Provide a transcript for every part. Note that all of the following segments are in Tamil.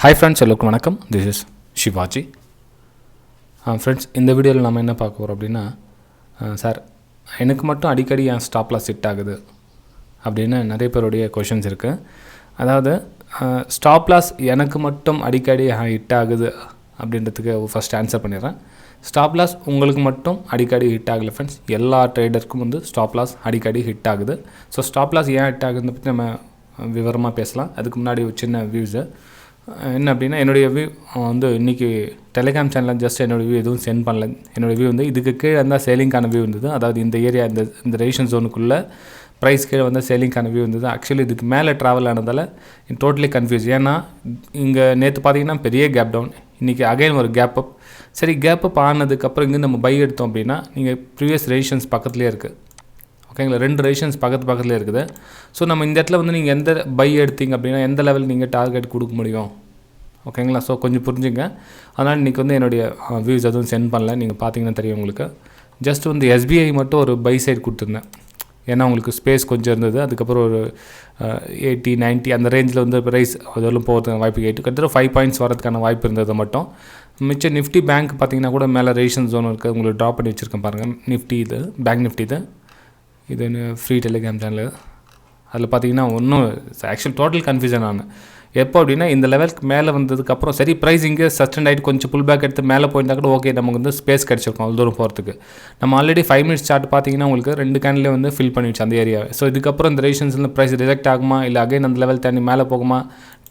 Hi friends, welcome வணக்கம். This is Shivaji. Friends, இந்த வீடியோவில் நம்ம என்ன பார்க்க போகிறோம் அப்படின்னா, சார் எனக்கு மட்டும் அடிக்கடி என் ஸ்டாப் லாஸ் ஹிட் ஆகுது அப்படின்னு நிறைய பேருடைய கொஷின்ஸ் இருக்குது. அதாவது ஸ்டாப் லாஸ் எனக்கு மட்டும் அடிக்கடி ஹிட் ஆகுது அப்படின்றதுக்கு ஃபஸ்ட் ஆன்சர் பண்ணிடுறேன். ஸ்டாப் லாஸ் உங்களுக்கு மட்டும் அடிக்கடி ஹிட் ஆகலை ஃப்ரெண்ட்ஸ், எல்லா ட்ரேடருக்கும் வந்து ஸ்டாப் லாஸ் அடிக்கடி ஹிட் ஆகுது. ஸோ ஸ்டாப் லாஸ் ஏன் ஹிட் ஆகுதுன்னு பற்றி நம்ம விவரமாக பேசலாம். அதுக்கு முன்னாடி ஒரு சின்ன வியூஸு என்ன அப்படின்னா, என்னுடைய வியூ வந்து இன்றைக்கி டெலிகிராம் சேனலில் ஜஸ்ட் என்னோடய வியூ எதுவும் சென்ட் பண்ணல. என்னோடய வியூ வந்து இதுக்கு கீழே இருந்தால் சேலிங்கான வியூ இருந்தது. அதாவது இந்த ஏரியா இந்த ரேஷன் ஜோனுக்குள்ளே ப்ரைஸ் கீழே வந்து சேலிங்கான வியூ இருந்தது. ஆக்சுவலி இதுக்கு மேலே ட்ராவல் ஆனதால் டோட்டலி கன்ஃபியூஸ். ஏன்னா இங்கே நேற்று பார்த்தீங்கன்னா பெரிய கேப் டவுன், இன்றைக்கி அகைன் ஒரு கேப் அப். சரி, கேப் அப் ஆனதுக்கப்புறம் இங்கே நம்ம பை எடுத்தோம் அப்படின்னா நீங்கள் ப்ரீவியஸ் ரேஷன்ஸ் பக்கத்துலேயே இருக்குது. ஓகேங்களா, 2 ரேஷன்ஸ் பக்கத்துலேயே இருக்குது. ஸோ நம்ம இந்த இடத்துல வந்து நீங்கள் எந்த பை எடுத்தீங்க அப்படின்னா எந்த லெவல் நீங்கள் டார்கெட் கொடுக்க முடியும். ஓகேங்களா, ஸோ கொஞ்சம் புரிஞ்சுங்க. அதனால் இன்றைக்கி வந்து என்னுடைய வியூஸ் எதுவும் சென்ட் பண்ணல. நீங்கள் பார்த்தீங்கன்னா தெரியும் உங்களுக்கு. ஜஸ்ட் வந்து SBI மட்டும் ஒரு பை சைடு கொடுத்துருந்தேன். ஏன்னா உங்களுக்கு ஸ்பேஸ் கொஞ்சம் இருந்தது. அதுக்கப்புறம் ஒரு 80, 90 அந்த ரேஞ்சில் வந்து ப்ரைஸ் அதெல்லாம் போகிறதுக்கான வாய்ப்பு கிட்டத்தட்ட 5 பாயிண்ட்ஸ் வரதுக்கான வாய்ப்பு இருந்தது மட்டும். மிச்சம் நிஃப்டி பேங்க் பார்த்தீங்கன்னா கூட மேலே ரேஷன் ஜோன் இருக்குது. உங்களுக்கு ட்ராப் பண்ணி வச்சுருக்கேன் பாருங்கள். நிஃப்டி இது பேங்க் நிஃப்டி இது ஃப்ரீ டெலிகிராம் சேனல். அதில் பார்த்தீங்கன்னா ஒன்றும் ஆக்சுவல் டோட்டல் கன்ஃபியூஷன் ஆனேன். எப்போ அப்படின்னா இந்த லெவலுக்கு மேலே வந்ததுக்கப்புறம் சரி ப்ரைஸ் இங்கே சஸ்டெண்ட் ஆகிட்டு கொஞ்சம் புல் பேக் எடுத்து மேலே போயிருந்தால் கூட ஓகே, நமக்கு வந்து ஸ்பேஸ் கிடச்சிருக்கும் அவ்வளோ தூரம் போகிறதுக்கு. நம்ம ஆல்ரெடி 5 மினிட்ஸ் சார்ட் பார்த்தீங்கன்னா உங்களுக்கு 2 கேன்லேயே வந்து ஃபில் பண்ணிடுச்சு அந்த ஏரியாவை. ஸோ இதுக்கப்புறம் இந்த ரேஷன்ஸில் ப்ரைஸ் ரிஜெக்ட் ஆகுமா இல்லை அகைன் அந்த லெவல் தாண்டி மேலே போகுமா,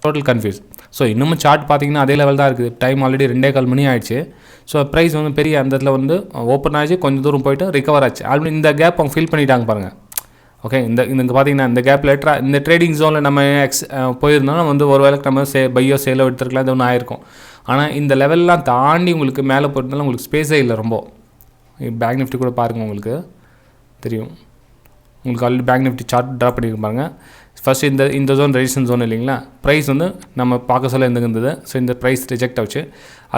டோட்டல் கன்ஃபியூஸ். ஸோ இன்னமும் சார்ட் பார்த்தீங்கன்னா அதே லெவல் தான் இருக்குது. டைம் ஆல்ரெடி 2:15 மணி ஆயிடுச்சு. ஸோ ப்ரைஸ் வந்து பெரிய அந்த இடத்துல வந்து ஓப்பன் ஆச்சு, கொஞ்சம் தூரம் போய்ட்டு ரிகவர் ஆச்சு. ஆல்ரெடி இந்த கேப் அவங்க ஃபில் பண்ணிட்டாங்க பாருங்கள். ஓகே, இந்த பார்த்தீங்கன்னா இந்த கேப் லெட்டராக இந்த ட்ரேடிங் ஜோனில் நம்ம போயிருந்தோம்னா வந்து ஒரு வேளைக்கு நம்ம பையோ சேலோ எடுத்துருக்கலாம், இது ஒன்று ஆயிருக்கும். ஆனால் இந்த லெவல்லாம் தாண்டி உங்களுக்கு மேலே போயிருந்தாலும் உங்களுக்கு ஸ்பேஸே இல்லை ரொம்ப. பேங்க் நிஃப்டி கூட பாருங்கள், உங்களுக்கு தெரியும். உங்களுக்கு already bank Nifty chart drop பண்ணியிருப்பாங்க. ஃபஸ்ட்டு இந்த ஜோன் ரெஜிஸ்ட்ரேஷன் ஜோன் இல்லைங்களா, ப்ரைஸ் வந்து நம்ம பார்க்க சொல்ல இருந்தது. ஸோ இந்த ப்ரைஸ் ரிஜெக்ட் ஆச்சு,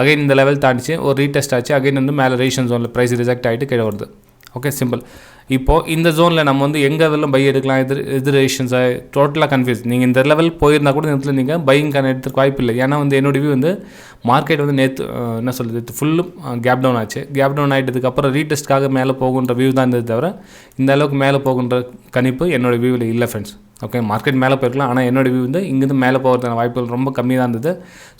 அகைன் இந்த லெவல் தாண்டிச்சு, ஒரு ரீடெஸ்ட் ஆச்சு, அகைன் வந்து மேலே ரெஜிஸ்ட்ரேஷன் ஜோனில் ப்ரைஸ் ரிஜெக்ட் ஆகிட்டு கீழே வருது. Okay, simple. இப்போது இந்த ஜோனில் நம்ம வந்து எங்கே லெவலில் பை எடுக்கலாம், எது ரேஷன்ஸாக டோட்டலாக கன்ஃபியூஸ். நீங்கள் இந்த லெவல் போயிருந்தால் கூட இந்த இடத்துல நீங்கள் பையிங்கான எடுத்துக்க வாய்ப்பு இல்லை. ஏன்னா வந்து என்னோடய வியூ வந்து மார்க்கெட் வந்து நேற்று என்ன சொல்கிறது ஃபுல்லும் கேப் டவுன் ஆச்சு. கேப் டவுன் ஆகிட்டதுக்கப்புறம் ரீடெஸ்ட்காக மேலே போகுன்ற வியூ தான் இருந்தது தவிர இந்த அளவுக்கு மேலே போகுன்ற கணிப்பு என்னோடய வியூவில் இல்லை ஃப்ரெண்ட்ஸ். ஓகே, மார்க்கெட் மேலே போயிருக்கலாம், ஆனால் என்னோடய வியூ வந்து இங்கேருந்து மேலே போகிறதுக்கான வாய்ப்புகள் ரொம்ப கம்மி தான் இருந்தது.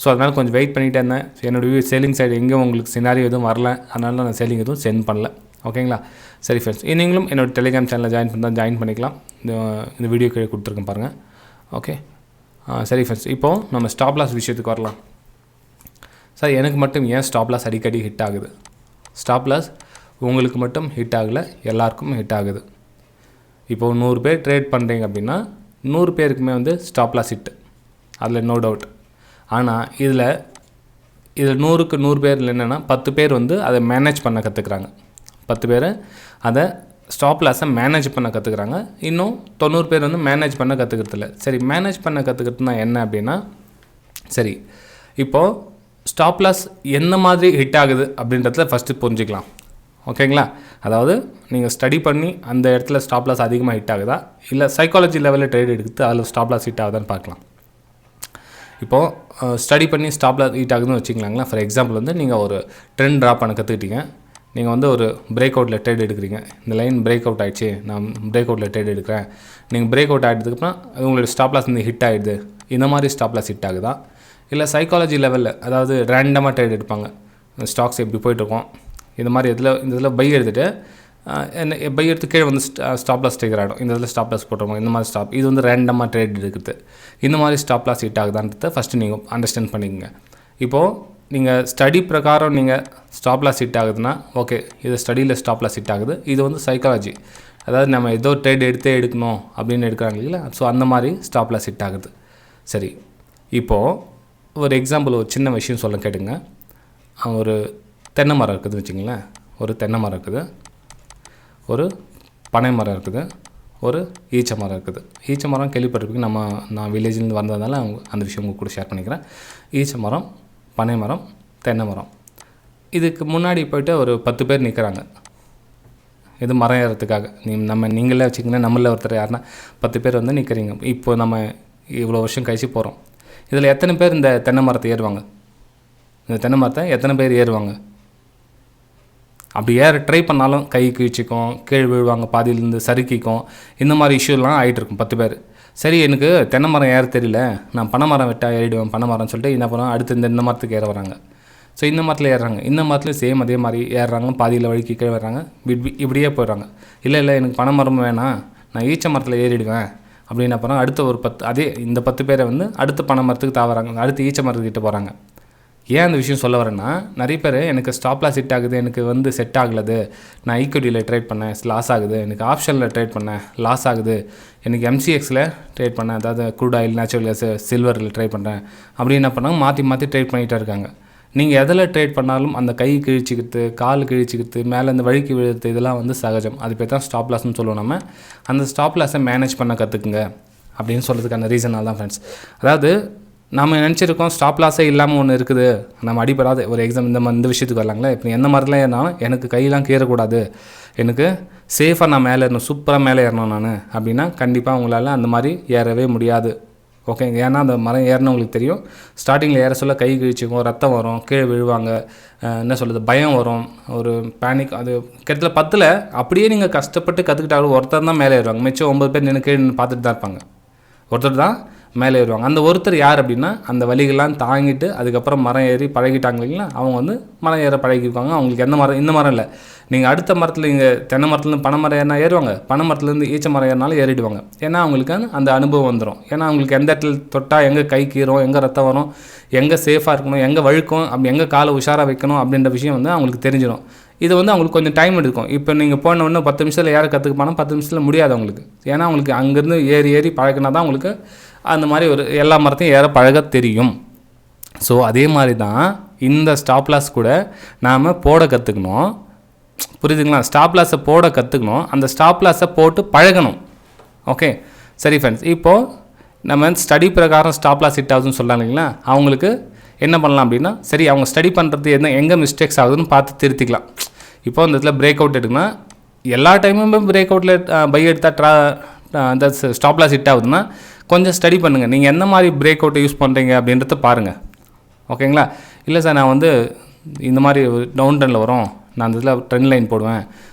ஸோ அதனால் கொஞ்சம் வெயிட் பண்ணிகிட்டே இருந்தேன். என்னோடய வியூ சேலிங் சைடு எங்கேயும் உங்களுக்கு சினாரியோ எதுவும் வரல, அதனால நான் சேலிங் எதுவும் சென்ட் பண்ணல. ஓகேங்களா, சரி ஃப்ரெண்ட்ஸ், நீங்களும் என்னோடய டெலிகிராம் சேனலில் ஜாயின் பண்ணிக்கலாம். இந்த வீடியோ கீழே கொடுத்துருக்கேன் பாருங்கள். ஓகே, சரி ஃப்ரெண்ட்ஸ், இப்போது நம்ம ஸ்டாப் லாஸ் விஷயத்துக்கு வரலாம். சார் எனக்கு மட்டும் ஏன் ஸ்டாப் லாஸ் அடிக்கடி ஹிட் ஆகுது? ஸ்டாப் லாஸ் உங்களுக்கு மட்டும் ஹிட் ஆகலை, எல்லாருக்கும் ஹிட் ஆகுது. இப்போது 100 பேர் ட்ரேட் பண்ணுறீங்க அப்படின்னா 100 பேருக்குமே வந்து ஸ்டாப் லாஸ் ஹிட், அதில் நோ டவுட். ஆனால் இதில் 100க்கு 100 பேர் என்னென்னா 10 பேர் வந்து அதை மேனேஜ் பண்ண கற்றுக்குறாங்க. 10 பேர் அதை ஸ்டாப் லாஸை மேனேஜ் பண்ண கற்றுக்குறாங்க. இன்னும் 90 பேர் வந்து மேனேஜ் பண்ண கற்றுக்கிறதில்ல. சரி, மேனேஜ் பண்ண கற்றுக்கிறதுனா என்ன அப்படின்னா, சரி இப்போது ஸ்டாப் லாஸ் எந்த மாதிரி ஹிட் ஆகுது அப்படின்றத ஃபஸ்ட்டு புரிஞ்சிக்கலாம். ஓகேங்களா, அதாவது நீங்கள் ஸ்டடி பண்ணி அந்த இடத்துல ஸ்டாப் லாஸ் அதிகமாக ஹிட் ஆகுதா, இல்லை சைக்காலஜி லெவலில் ட்ரேட் எடுத்து அதில் ஸ்டாப் லாஸ் ஹிட் ஆகுதான்னு பார்க்கலாம். இப்போது ஸ்டடி பண்ணி ஸ்டாப் லாஸ் ஹிட் ஆகுதுன்னு வச்சுக்கலாங்களா. ஃபார் எக்ஸாம்பிள் வந்து நீங்கள் ஒரு ட்ரெண்ட் ட்ராப் பண்ண கற்றுக்கிட்டீங்க. நீங்கள் வந்து ஒரு பிரேக் அவுட்டில் ட்ரேட் எடுக்கிறீங்க. இந்த லைன் பிரேக் அவுட் ஆகிடுச்சு, நான் பிரேக் அவுட்டில் ட்ரேட் எடுக்கிறேன். நீங்கள் பிரேக் அவுட் ஆகிட்டதுக்கப்புறம் உங்களோட ஸ்டாப் லாஸ் வந்து ஹிட் ஆகிடுது. இந்த மாதிரி ஸ்டாப் லாஸ் ஹிட் ஆகுதா, இல்லை சைக்காலஜி லெவலில் அதாவது ரேண்டமாக ட்ரேட் எடுப்பாங்க. ஸ்டாக்ஸ் எப்படி போய்ட்டுருக்கோம், இந்த மாதிரி இந்த இதில் பை எடுத்துகிட்டு பை எடுத்து கீழே வந்து ஸ்டாப் லாஸ் டேக்கர் ஆகிடும். இந்த இதில் ஸ்டாப் லாஸ் போட்டுருவோம். இந்த மாதிரி இது வந்து ரேண்டமாக ட்ரேட் எடுக்கிறது. இந்த மாதிரி ஸ்டாப் லாஸ் ஹிட் ஆகுதான்றதை ஃபஸ்ட்டு நீங்கள் அண்டர்ஸ்டாண்ட் பண்ணிக்கோங்க. இப்போது நீங்கள் ஸ்டடி பிரகாரம் நீங்கள் ஸ்டாப் லாஸ் ஹிட் ஆகுதுன்னா ஓகே, இது ஸ்டடியில் ஸ்டாப் லாஸ் ஹிட் ஆகுது. இது வந்து சைக்காலஜி, அதாவது நம்ம ஏதோ ட்ரேட் எடுக்கணும் அப்படின்னு எடுக்கிறாங்க இல்லைங்களா. ஸோ அந்த மாதிரி ஸ்டாப் லாஸ் ஹிட் ஆகுது. சரி, இப்போது ஒரு எக்ஸாம்பிள் ஒரு சின்ன விஷயம் சொல்ல கேட்டுங்க. ஒரு தென்னை மரம் இருக்குதுன்னு வச்சுங்களேன். ஒரு தென்னை மரம் இருக்குது, ஒரு பனை மரம் இருக்குது, ஒரு ஈச்ச மரம் இருக்குது. ஈச்ச மரம் கேள்விப்பட்டிருப்பீங்க. நான் வில்லேஜ்லேருந்து வந்ததுனால அந்த விஷயம் உங்கள் கூட ஷேர் பண்ணிக்கிறேன். ஈச்ச மரம், பனை மரம், தென்னை மரம். இதுக்கு முன்னாடி போய்ட்டு ஒரு 10 பேர் நிற்கிறாங்க. இது மரம் ஏறத்துக்காக. நீங்களே வச்சுக்கிங்கன்னா நம்மள ஒருத்தர் யாருன்னா 10 பேர் வந்து நிற்கிறீங்க. இப்போ நம்ம இவ்வளோ வருஷம் கழிச்சு போகிறோம். இதில் எத்தனை பேர் இந்த தென்னை மரத்தை ஏறுவாங்க? இந்த தென்னை மரத்தை எத்தனை பேர் ஏறுவாங்க? அப்படி ஏற ட்ரை பண்ணாலும் கை கிழிச்சிக்கும், கீழே விழுவாங்க, பாதியிலேருந்து சறுக்கிக்கும், இந்த மாதிரி இஷ்யூலாம் ஆகிட்டுருக்கும் 10 பேர். சரி, எனக்கு தென்னை மரம் ஏற தெரியல, நான் பனை மரம் வெட்டால் ஏறிடுவேன் பனை மரம்னு சொல்லிட்டு என்ன பண்ணுவோம், அடுத்து இந்த மரத்துக்கு ஏற வராங்க. ஸோ இந்த மரத்தில் ஏறுறாங்க, இந்த மரத்துலேயும் சேம் அதே மாதிரி ஏறுறாங்க, பாதியில் வழிக்கு கீழே வர்றாங்க, இப்படியே போயிடுறாங்க. இல்லை எனக்கு பனை மரம் வேணாம், நான் ஈச்ச மரத்தில் ஏறிடுவேன் அப்படின்னு அப்புறம் அடுத்த ஒரு 10 அதே இந்த 10 பேரை வந்து அடுத்த பனை மரத்துக்கு தாவறாங்க, அடுத்து ஈச்ச மரத்துக்கிட்ட போகிறாங்க. ஏன் அந்த விஷயம் சொல்ல வரேன்னா, நிறைய பேர் எனக்கு ஸ்டாப் லாஸ் ஹிட் ஆகுது, எனக்கு வந்து செட் ஆகலது, நான் ஈக்விட்டியில் ட்ரேட் பண்ணேன் லாஸ் ஆகுது, எனக்கு ஆப்ஷனில் ட்ரேட் பண்ணேன் லாஸ் ஆகுது, எனக்கு MCXயில் ட்ரேட் பண்ணேன், அதாவது க்ரூட் ஆயில், நேச்சுரல் கேஸ், சில்வரில் ட்ரேட் பண்ணுறேன் அப்படின்னு என்ன பண்ணாங்க, மாற்றி ட்ரேட் பண்ணிகிட்டே இருக்காங்க. நீங்கள் எதில் ட்ரேட் பண்ணாலும் அந்த கை கிழிச்சிக்கிறது, கால் கிழிச்சிக்கிறது, மேலே இந்த வழிக்கு விழுறது, இதெல்லாம் வந்து சகஜம். அது பேர் தான் ஸ்டாப் லாஸ்ன்னு சொல்லுவோம். நம்ம அந்த ஸ்டாப் லாஸை மேனேஜ் பண்ண கற்றுக்குங்க அப்படின்னு சொல்கிறதுக்கான ரீசனால் தான் ஃப்ரெண்ட்ஸ். அதாவது நம்ம நினச்சிருக்கோம் ஸ்டாப் லாஸே இல்லாமல் ஒன்று இருக்குது, நம்ம அடிப்படாது ஒரு எக்ஸாம் இந்த விஷயத்துக்கு வரலாங்களே. இப்போ எந்த மாதிரிலாம் ஏறினாலும் எனக்கு கையெல்லாம் கீறக்கூடாது, எனக்கு சேஃபாக நான் மேலே ஏறணும், சூப்பராக மேலே ஏறணும் நான் அப்படின்னா கண்டிப்பாக உங்களால் அந்த மாதிரி ஏறவே முடியாது. ஓகேங்க. ஏன்னா அந்த மரம் ஏறினா உங்களுக்கு தெரியும், ஸ்டார்டிங்கில் ஏற சொல்ல கை கிழிச்சிக்கும், ரத்தம் வரும், கீழே விழுவாங்க, என்ன சொல்கிறது, பயம் வரும், ஒரு பேனிக். அது கிட்டத்தட்ட 10ல் அப்படியே நீங்கள் கஷ்டப்பட்டு கற்றுக்கிட்டாலும் ஒருத்தர் தான் மேலே ஏறுவாங்க, மிச்சம் 9 பேர் நின்று கீழே பார்த்துட்டு தான் இருப்பாங்க, ஒருத்தர் தான் மேலே ஏறுவாங்க. அந்த ஒருத்தர் யார் அப்படின்னா, அந்த வலிகள்லாம் தாங்கிட்டு அதுக்கப்புறம் மரம் ஏறி பழகிட்டாங்க இல்லைங்களா, அவங்க வந்து மரம் ஏற பழகிருப்பாங்க. அவங்களுக்கு எந்த மரம், இந்த மரம் இல்லை, நீங்கள் அடுத்த மரத்தில் இங்கே தென்னை மரத்துலேருந்து பனை மரம் ஏறினா ஏறுவாங்க, பனை மரத்துலேருந்து ஈச்ச மரம் ஏறினாலும் ஏறிடுவாங்க. ஏன்னா அவங்களுக்கு அந்த அனுபவம் வந்துடும். ஏன்னா அவங்களுக்கு எந்த இடத்துல தொட்டால் எங்கே கை கீறும், எங்கே ரத்தம் வரும், எங்கே சேஃபாக இருக்கணும், எங்கே வழுக்கும், அப்படி எங்கே காலை உஷாராக வைக்கணும் அப்படின்ற விஷயம் வந்து அவங்களுக்கு தெரிஞ்சிடும். இது வந்து அவங்களுக்கு கொஞ்சம் டைம் எடுக்கும். இப்போ நீங்கள் போன உடனே 10 நிமிஷத்தில் ஏற கற்றுக்க போனால் 10 நிமிஷத்தில் முடியாது அவங்களுக்கு. ஏன்னா அவங்களுக்கு அங்கேருந்து ஏறி பழகினா தான் அவங்களுக்கு அந்த மாதிரி ஒரு எல்லா மரத்தையும் ஏற பழக தெரியும். ஸோ அதே மாதிரி தான் இந்த ஸ்டாப் லாஸ் கூட நாம் போட கற்றுக்கணும். புரியுதுங்களா? ஸ்டாப் லாஸை போட கற்றுக்கணும், அந்த ஸ்டாப் லாஸை போட்டு பழகணும். ஓகே, சரி ஃப்ரெண்ட்ஸ். இப்போது நம்ம ஸ்டடி பிரகாரம் ஸ்டாப் லாஸ் ஹிட் ஆகுதுன்னு சொல்கிறாங்க இல்லைங்களா, அவங்களுக்கு என்ன பண்ணலாம் அப்படின்னா, சரி அவங்க ஸ்டடி பண்ணுறது எங்கே மிஸ்டேக்ஸ் ஆகுதுன்னு பார்த்து திருத்திக்கலாம். இப்போ இந்த இடத்துல பிரேக் அவுட் எடுக்குன்னா, எல்லா டைமுமே பிரேக் அவுட்டில் பை எடுத்தால் அந்த ஸ்டாப் லாஸ் ஹிட் ஆகுதுன்னா கொஞ்சம் ஸ்டடி பண்ணுங்கள். நீங்கள் எந்த மாதிரி பிரேக் அவுட்டை யூஸ் பண்ணுறீங்க அப்படின்றத பாருங்கள். ஓகேங்களா? இல்லை சார், நான் வந்து இந்த மாதிரி டவுன் ட்ரெண்டில் வரும், நான் அந்த இதில் ட்ரெண்ட் லைன் போடுவேன்,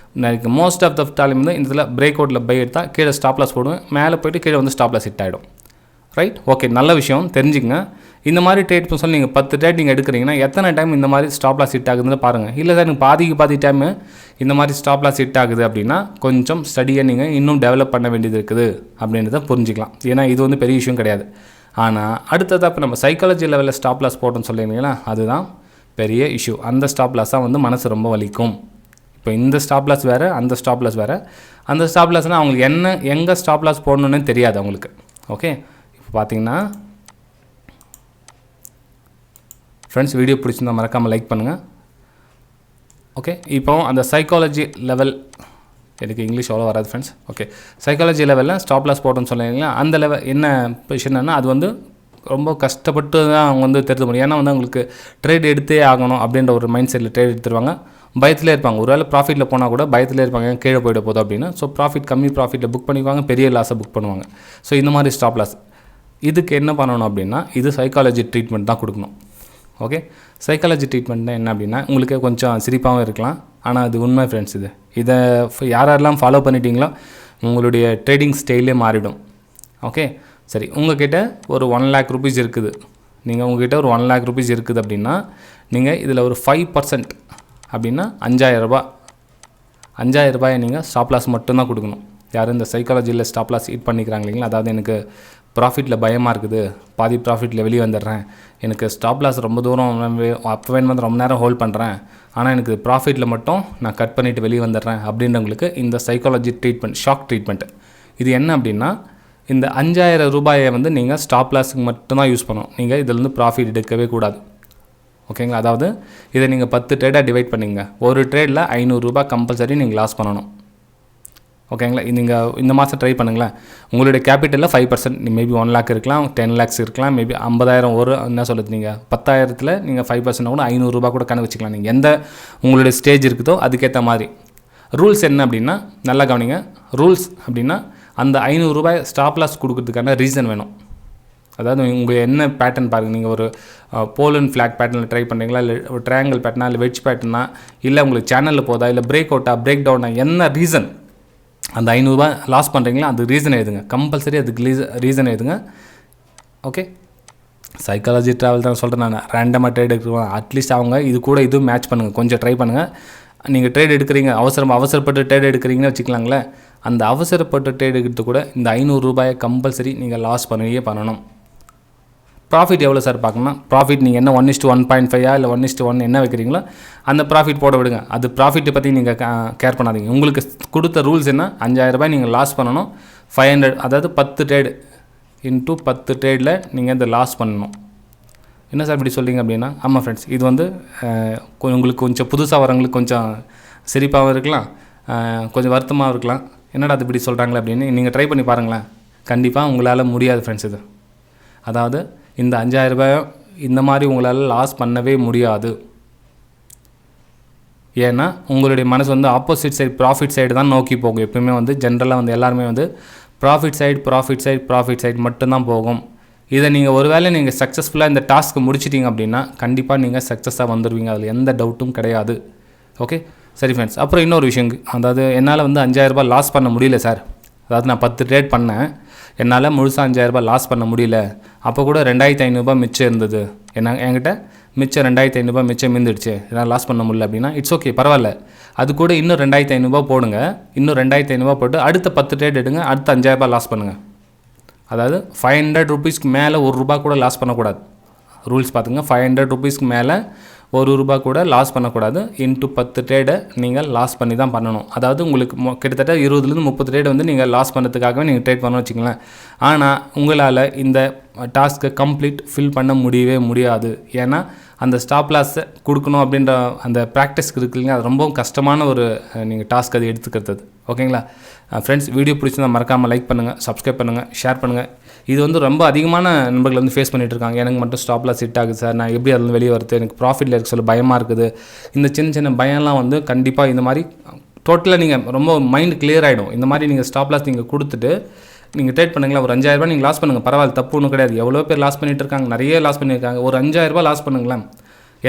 எனக்கு மோஸ்ட் ஆஃப் த டைம் வந்து இந்த இதில் பிரேக் அவுட்டில் பை எடுத்தால் கீழே ஸ்டாப் லாஸ் போடுவேன், மேலே போய்ட்டு கீழே வந்து ஸ்டாப் லாஸ் ஹிட் ஆகிடும். ரைட்? ஓகே, நல்ல விஷயம், தெரிஞ்சுங்க. இந்த மாதிரி ட்ரேட் சொல்லி நீங்கள் 10 ட்ரேட் நீங்கள் எடுக்கிறீங்கன்னா எத்தனை டைம் இந்த மாதிரி ஸ்டாப் லாஸ் ஹிட் ஆகுதுன்னு பாருங்கள். இல்லை சார், எனக்கு பாதி டைமு இந்த மாதிரி ஸ்டாப் லாஸ் ஹிட் ஆகுது அப்படின்னா கொஞ்சம் ஸ்டடியை நீங்கள் இன்னும் டெவலப் பண்ண வேண்டியது இருக்குது அப்படின்றத புரிஞ்சிக்கலாம். ஏன்னா இது வந்து பெரிய விஷயம் கிடையாது. ஆனால் அடுத்ததாக இப்போ நம்ம சைக்காலஜி லெவலில் ஸ்டாப் லாஸ் போட்டோன்னு சொல்லியிருந்தீங்கன்னா அதுதான் பெரிய இஷ்யூ. அந்த ஸ்டாப் லாஸ் தான் வந்து மனசு ரொம்ப வலிக்கும். இப்போ இந்த ஸ்டாப் லாஸ் வேறு, அந்த ஸ்டாப் லாஸ் வேறு. அந்த ஸ்டாப் லாஸ்னால் அவங்களுக்கு எங்கே ஸ்டாப் லாஸ் போடணுன்னு தெரியாது அவங்களுக்கு. ஓகே, இப்போ பார்த்தீங்கன்னா ஃப்ரெண்ட்ஸ், வீடியோ பிடிச்சிருந்தா மறக்காமல் லைக் பண்ணுங்கள். ஓகே, இப்போ அந்த சைக்காலஜி லெவல், எனக்கு இங்கிலீஷ் அவ்வளோ வராது ஃப்ரெண்ட்ஸ். ஓகே, சைக்காலஜி லெவலில் ஸ்டாப் லாஸ் போட்டோன்னு சொன்னீங்களா, அந்த லெவல் என்ன விஷயம்னா, அது வந்து ரொம்ப கஷ்டப்பட்டு தான் அவங்க வந்து தெரிஞ்ச முடியும். ஏன்னா வந்து அவங்களுக்கு ட்ரேட் எடுத்தே ஆகணும் அப்படின்ற ஒரு மைண்ட் செட்டில் ட்ரேட் எடுத்துருவாங்க, பயத்திலே இருப்பாங்க. ஒரு வேளை ப்ராஃபிட்டில் போனால் கூட பயத்திலே இருப்பாங்க, கீழே போய்ட போதும் அப்படின்னு. ஸோ கம்மி ப்ராஃபிட்டில் புக் பண்ணிக்குவாங்க, பெரிய லாஸை புக் பண்ணுவாங்க. ஸோ இந்த மாதிரி ஸ்டாப் லாஸ், இதுக்கு என்ன பண்ணணும் அப்படின்னா, இது சைக்காலஜி ட்ரீட்மெண்ட் தான் கொடுக்கணும். ஓகே, சைக்காலஜி ட்ரீட்மெண்ட் என்ன அப்படின்னா, உங்களுக்கு கொஞ்சம் சிரிப்பாகவும் இருக்கலாம், ஆனால் அது உண்மை ஃப்ரெண்ட்ஸ். இதை யாரெல்லாம் ஃபாலோ பண்ணிட்டீங்களோ உங்களுடைய ட்ரேடிங் ஸ்டைலே மாறிடும். ஓகே, சரி, உங்கள்கிட்ட ஒரு 1 lakh rupees இருக்குது, நீங்கள் உங்கள்கிட்ட ஒரு 1 lakh rupees இருக்குது அப்படின்னா, நீங்கள் இதில் ஒரு 5% அப்படின்னா 5000 ரூபாய், 5000 ரூபாயை நீங்கள் ஸ்டாப் லாஸ் மட்டும்தான் கொடுக்கணும். யாரும் இந்த சைக்காலஜியில் ஸ்டாப் லாஸ் ஹிட் பண்ணிக்கிறாங்க இல்லைங்களா, அதாவது எனக்கு ப்ராஃபிட்டில் பயமாக இருக்குது, பாதி ப்ராஃபிட்டில் வெளியே வந்துடுறேன், எனக்கு ஸ்டாப் லாஸ் ரொம்ப தூரம் அப்போ வந்து ரொம்ப நேரம் ஹோல்ட் பண்ணுறேன், ஆனால் எனக்கு ப்ராஃபிட்டில் மட்டும் நான் கட் பண்ணிவிட்டு வெளியே வந்துடுறேன் அப்படின்றவங்களுக்கு இந்த சைக்காலஜி ட்ரீட்மெண்ட், ஷாக் ட்ரீட்மெண்ட், இது என்ன அப்படின்னா, இந்த 5000 ரூபாயை வந்து நீங்கள் ஸ்டாப் லாஸுக்கு மட்டும்தான் யூஸ் பண்ணணும். நீங்கள் இதிலேருந்து ப்ராஃபிட் எடுக்கவே கூடாது. ஓகேங்களா? அதாவது இதை நீங்கள் 10 ட்ரேடாக டிவைட் பண்ணிங்க, ஒரு ட்ரேடில் 500 ரூபாய் கம்பல்சரி நீங்கள் லாஸ் பண்ணணும். ஓகேங்களா? நீங்கள் இந்த மாதம் ட்ரை பண்ணுங்களேன். உங்களுடைய கேபிட்டலில் 5%, மேபி 1 lakh இருக்கலாம், 10 lakhs இருக்கலாம், மேபி 50,000, ஒரு என்ன சொல்லுது, நீங்கள் 10,000த்தில் நீங்கள் 5% கூட 500 ரூபா கூட கணக்கு வச்சுக்கலாம். நீங்கள் எந்த உங்களுடைய ஸ்டேஜ் இருக்குதோ அதுக்கேற்ற மாதிரி. ரூல்ஸ் என்ன அப்படின்னா, நல்லா கவனிங்க. ரூல்ஸ் அப்படின்னா, அந்த 500 ரூபாய் ஸ்டாப் லாஸ் கொடுக்கறதுக்கான ரீசன் வேணும். அதாவது உங்கள் என்ன பேட்டர்ன் பாருங்கள், நீங்கள் ஒரு போலன் ஃப்ளாக் பேட்டர்னில் ட்ரை பண்ணுறீங்களா, இல்லை ஒரு ட்ரையாங்கிள் பேட்டர்னா, இல்லை வெட்ஜ் பேட்டர்னா, இல்லை உங்களுக்கு சேனலில் போதா, இல்லை பிரேக் அவுட்டா, பிரேக் டவுனா, என்ன ரீசன் அந்த 500 ரூபாய் லாஸ் பண்ணுறீங்களா அது ரீசன் எழுதுங்க. கம்பல்சரி அதுக்கு ரீசன் எழுதுங்க. ஓகே, சைக்காலஜி ட்ராவல் தான் சொல்கிறேன் நான். ரேண்டமாக ட்ரேட் எடுக்கிறோம், அட்லீஸ்ட் அவங்க இது கூட இதுவும் மேட்ச் பண்ணுங்கள், கொஞ்சம் ட்ரை பண்ணுங்கள். நீங்கள் ட்ரேட் எடுக்கிறீங்க, அவசரப்பட்டு ட்ரேட் எடுக்கிறீங்கன்னு வச்சுக்கலாங்களேன். அந்த அவசரப்பட்டு ட்ரேட் எடுக்கிறது கூட இந்த 500 ரூபாயை கம்பல்சரி நீங்கள் லாஸ் பண்ணணும். ப்ராஃபிட் எவ்வளோ சார் பார்க்கணும்? ப்ராஃபிட் நீங்கள் என்ன 1:1.5 இல்லை 1:1 என்ன வைக்கிறீங்களோ அந்த ப்ராஃபிட் போட விடுங்க. அது ப்ராஃபிட்டை பற்றி நீங்கள் கேர் பண்ணாதீங்க. உங்களுக்கு கொடுத்த ரூல்ஸ் என்ன, 5000 ரூபாய் நீங்கள் லாஸ் பண்ணணும். 500, அதாவது 10 ட்ரேடு இன்ட்டு 10 ட்ரேடில் நீங்கள் இந்த லாஸ் பண்ணணும். என்ன சார் இப்படி சொல்கிறீங்க அப்படின்னா, ஆமாம் ஃப்ரெண்ட்ஸ், இது வந்து உங்களுக்கு கொஞ்சம் புதுசாக வரவங்களுக்கு கொஞ்சம் சிரிப்பாகவும் இருக்கலாம், கொஞ்சம் வருத்தமாக இருக்கலாம். என்னடா அது இப்படி சொல்கிறாங்களே அப்படின்னு நீங்கள் ட்ரை பண்ணி பாருங்களேன். கண்டிப்பாக உங்களால் முடியாது ஃப்ரெண்ட்ஸ். இது அதாவது இந்த 5000 ரூபாய் இந்த மாதிரி உங்களால் லாஸ் பண்ணவே முடியாது. ஏன்னா உங்களுடைய மனசு வந்து ஆப்போசிட் சைடு, ப்ராஃபிட் சைடு தான் நோக்கி போகும். எப்பவுமே வந்து ஜென்ரலாக வந்து எல்லாருமே வந்து ப்ராஃபிட் சைடு மட்டும்தான் போகும். இதை நீங்கள் ஒருவேளை நீங்கள் சக்ஸஸ்ஃபுல்லாக இந்த டாஸ்க்கு முடிச்சிட்டிங்க அப்படின்னா கண்டிப்பாக நீங்கள் சக்ஸஸாக வந்துடுவீங்க, அதில் எந்த டவுட்டும் கிடையாது. ஓகே, சரி ஃப்ரெண்ட்ஸ். அப்புறம் இன்னொரு விஷயம், அதாவது என்னால் வந்து 5000 ரூபாய் லாஸ் பண்ண முடியல சார். அதாவது நான் 10 ட்ரேட் பண்ணேன், என்னால் முழுசாக 5000 ரூபாய் லாஸ் பண்ண முடியல. அப்போ கூட 2500 ரூபாய் மிச்சம் இருந்தது, என்கிட்ட மிச்சம் 2500 ரூபாய் மிச்சம் மீந்துடுச்சு, என்னால் லாஸ் பண்ண முடியல அப்படின்னா இட்ஸ் ஓகே, பரவாயில்ல. அது கூட இன்னும் 2500 ரூபாய் போடுங்க. இன்னும் 2500 ரூபாய் போட்டு அடுத்த 10 ட்ரேட் எடுங்க, அடுத்த 5000 ரூபாய் லாஸ் பண்ணுங்கள். அதாவது 500 ருபீஸ்க்கு மேலே 1 ரூபா கூட லாஸ் பண்ணக்கூடாது. ரூல்ஸ் பார்த்துங்க, 500 ருபீஸ்க்கு மேலே 1 ரூபா கூட லாஸ் பண்ணக்கூடாது. இன்ட்டு 10 ட்ரேடை நீங்கள் லாஸ் பண்ணி தான் பண்ணணும். அதாவது உங்களுக்கு கிட்டத்தட்ட 20-30 ட்ரேட் வந்து நீங்கள் லாஸ் பண்ணுறதுக்காகவே நீங்கள் ட்ரேட் பண்ணணும்னு வச்சுங்களேன். ஆனால் உங்களால் இந்த டாஸ்க்கை கம்ப்ளீட் ஃபில் பண்ண முடியவே முடியாது. ஏன்னா அந்த ஸ்டாப் லாஸை கொடுக்கணும் அப்படின்ற அந்த ப்ராக்டிஸ்க்கு இருக்குல்லைங்க, அது ரொம்பவும் கஷ்டமான ஒரு நீங்கள் டாஸ்க் அது எடுத்துக்கிறது. ஓகேங்களா ஃப்ரெண்ட்ஸ், வீடியோ பிடிச்சிருந்தால் மறக்காமல் லைக் பண்ணுங்கள், சப்ஸ்கிரைப் பண்ணுங்கள், ஷேர் பண்ணுங்கள். இது வந்து ரொம்ப அதிகமான நண்பர்கள் வந்து ஃபேஸ் பண்ணிகிட்டு இருக்காங்க. எனக்கு மட்டும் ஸ்டாப் லாஸ் ஹிட் ஆகுது சார், நான் எப்படி அதில் வெளியே வருது, எனக்கு ப்ராஃபிட்டில் இருக்க சொல்ல பயமாக இருக்குது. இந்த சின்ன பயம்லாம் வந்து கண்டிப்பாக இந்த மாதிரி டோட்டலாக நீங்கள் ரொம்ப மைண்ட் கிளியர் ஆகிடும். இந்த மாதிரி நீங்கள் ஸ்டாப் லாஸ் நீங்கள் கொடுத்துட்டு நீங்கள் ட்ரேட் பண்ணுங்களா, ஒரு 5000 ரூபாய் நீங்கள் லாஸ் பண்ணுங்கள், பரவாயில்ல, தப்பு ஒன்றும் கிடையாது. எவ்வளோ பேர் லாஸ் பண்ணிகிட்டு இருக்காங்க, நிறைய லாஸ் பண்ணியிருக்காங்க. ஒரு 5000 ரூபாய் லாஸ் பண்ணுங்களேன்.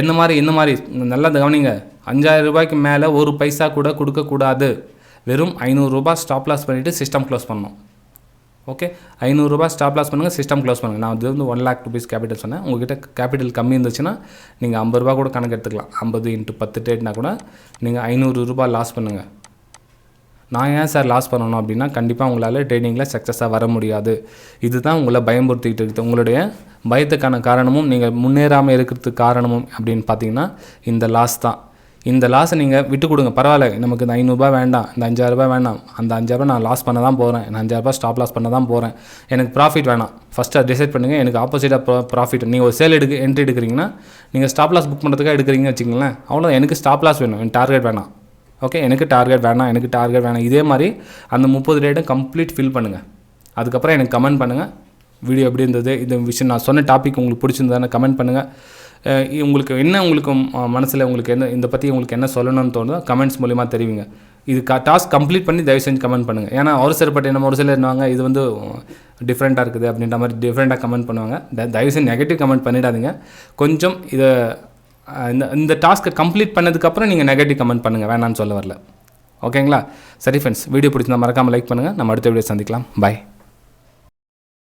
இந்த மாதிரி நல்லா கவனிங்க, 5000 ரூபாய்க்கு மேலே ஒரு பைசா கூட கொடுக்கக்கூடாது. வெறும் 500 ரூபாய் ஸ்டாப் லாஸ் பண்ணிவிட்டு சிஸ்டம் க்ளோஸ் பண்ணணும். ஓகே, 500 ரூபாய் ஸ்டாப் லாஸ் பண்ணுங்கள், சிஸ்டம் க்ளோஸ் பண்ணுங்கள். நான் வந்து 1 lakh rupees கேபிட்டல் சொன்னேன். உங்கள்கிட்ட கேபிட்டல் கம்மி இருந்துச்சுன்னா நீங்கள் 50 ரூபா கூட கணக்கு எடுத்துக்கலாம். 50 × 10 ட்ரேட்னா கூட நீங்கள் 500 ரூபாய் லாஸ் பண்ணுங்கள். நான் ஏன் சார் லாஸ் பண்ணணும் அப்படின்னா, கண்டிப்பாக உங்களால் ட்ரேடிங்கில் சக்ஸஸாக வர முடியாது. இதுதான் உங்களை பயம்படுத்திக்கிட்டு இருக்குது. உங்களுடைய பயத்துக்கான காரணமும் நீங்கள் முன்னேறாமல் இருக்கிறதுக்கு காரணமும் அப்படின்னு பார்த்தீங்கன்னா இந்த லாஸ் தான். இந்த லாஸை நீங்கள் விட்டு கொடுங்க, பரவாயில்ல, நமக்கு இந்த 500 ரூபாய் வேண்டாம், இந்த 5000 ரூபாய் வேண்டாம், அந்த 5000 ரூபாய் நான் லாஸ் பண்ண தான் போகிறேன், நான் 5000 ரூபாய் ஸ்டாப் லாஸ் பண்ண தான் போகிறேன், எனக்கு ப்ராஃபிட் வேணாம். ஃபஸ்ட்டு அதை டிசைட் பண்ணுங்கள். எனக்கு ஆப்போசிட்டாக ப்ராஃபிட். நீங்கள் ஒரு சேல் என்ட்ரி எடுக்கிறீங்கன்னா நீங்கள் ஸ்டாப் லாஸ் புக் பண்ணுறதுக்காக எடுக்கிறீங்கன்னு வச்சுங்களேன், அவ்வளோ. எனக்கு ஸ்டாப் லாஸ் வேணும், எனக்கு டார்கெட் வேணாம். ஓகே, எனக்கு டார்கெட் வேணாம். இதே மாதிரி அந்த 30 ரேட்டை கம்ப்ளீட் ஃபில் பண்ணுங்கள். அதுக்கப்புறம் எனக்கு கமெண்ட் பண்ணுங்கள், வீடியோ எப்படி இருந்தது, இந்த விஷயம் நான் சொன்ன டாபிக் உங்களுக்கு பிடிச்சிருந்ததுன்னு கமெண்ட் பண்ணுங்கள். உங்களுக்கு மனசில் உங்களுக்கு என்ன இந்த பற்றி உங்களுக்கு என்ன சொல்லணும்னு தோணுதோ கமெண்ட்ஸ் மூலிமா தெரிவிங்க. இது டாஸ்க் கம்ப்ளீட் பண்ணி தயவு செஞ்சு கமெண்ட் பண்ணுங்கள். ஏன்னா ஒரு சிலர் என்னவாங்க, இது வந்து டிஃப்ரெண்ட்டாக இருக்குது அப்படின்ற மாதிரி டிஃப்ரெண்ட்டாக கமெண்ட் பண்ணுவாங்க. தயவு செஞ்சு நெகட்டிவ் கமெண்ட் பண்ணிடாதீங்க. கொஞ்சம் இதை இந்த டாஸ்க்கை கம்ப்ளீட் பண்ணதுக்கப்புறம் நீங்கள் நெகட்டிவ் கமெண்ட் பண்ணுங்கள், வேணான்னு சொல்ல வரல. ஓகேங்களா? சரி ஃப்ரெண்ட்ஸ், வீடியோ பிடிச்சிருந்தா மறக்காமல் லைக் பண்ணுங்கள். நம்ம அடுத்த வீடியோ சந்திக்கலாம். பாய்.